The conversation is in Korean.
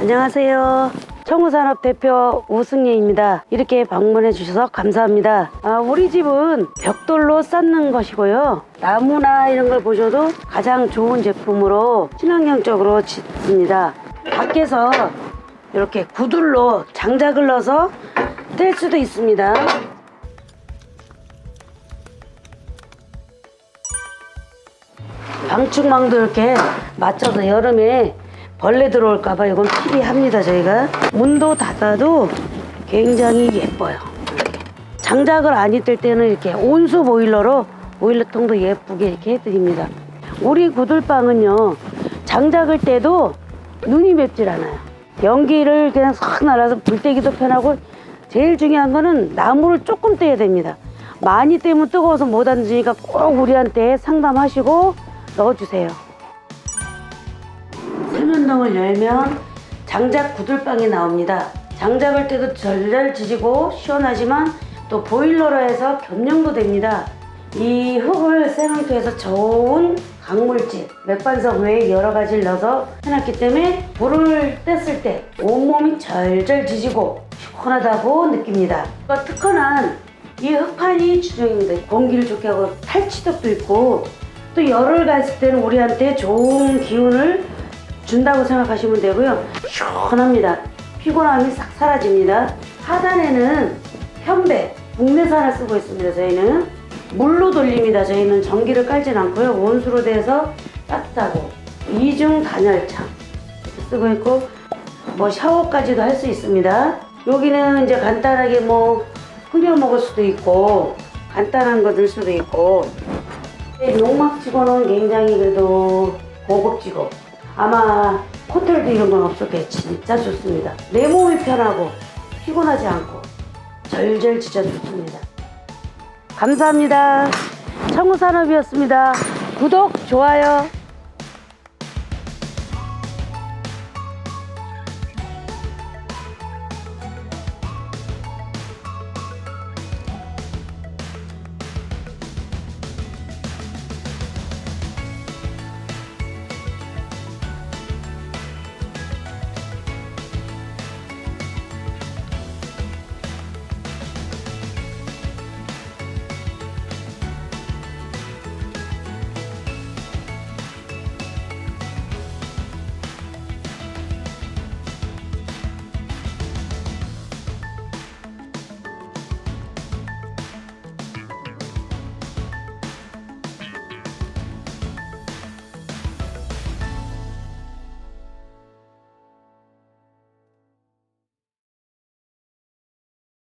안녕하세요. 청우산업 대표 우승예입니다. 이렇게 방문해 주셔서 감사합니다. 우리 집은 벽돌로 쌓는 것이고요. 나무나 이런 걸 보셔도 가장 좋은 제품으로 친환경적으로 짓습니다. 밖에서 이렇게 구들로 장작을 넣어서 뗄 수도 있습니다. 방충망도 이렇게 맞춰서 여름에 벌레 들어올까봐 이건 필요합니다. 저희가 문도 닫아도 굉장히 예뻐요. 이렇게. 장작을 안 입을 때는 이렇게 온수 보일러로 보일러통도 예쁘게 이렇게 해드립니다. 우리 구들방은요, 장작을 떼도 눈이 맵질 않아요. 연기를 그냥 싹 날아서 불떼기도 편하고, 제일 중요한 거는 나무를 조금 떼야 됩니다. 많이 떼면 뜨거워서 못 앉으니까 꼭 우리한테 상담하시고 넣어주세요. 세면동을 열면 장작 구들방이 나옵니다. 장작을 떼도 절절 지지고 시원하지만 또 보일러로 해서 겸용도 됩니다. 이 흙을 세면토에서 저온 강물질, 맥반석 외에 여러 가지를 넣어서 해놨기 때문에 불을 뗐을 때 온몸이 절절 지지고 시원하다고 느낍니다. 특허난 이 흙판이 주종입니다. 공기를 좋게 하고 탈취력도 있고, 또 열을 갔을 때는 우리한테 좋은 기운을 준다고 생각하시면 되고요. 시원합니다. 피곤함이 싹 사라집니다. 하단에는 편백, 국내산을 쓰고 있습니다. 저희는 물로 돌립니다. 저희는 전기를 깔진 않고요. 온수로 돼서 따뜻하고 이중 단열창 쓰고 있고, 샤워까지도 할 수 있습니다. 여기는 이제 간단하게 끓여 먹을 수도 있고, 간단한 거 넣을 수도 있고, 농막치고는 굉장히 그래도 고급지고, 아마 호텔도 이런 건 없었겠지. 진짜 좋습니다. 내 몸이 편하고 피곤하지 않고 절절 진짜 좋습니다. 감사합니다. 청우산업이었습니다. 구독, 좋아요.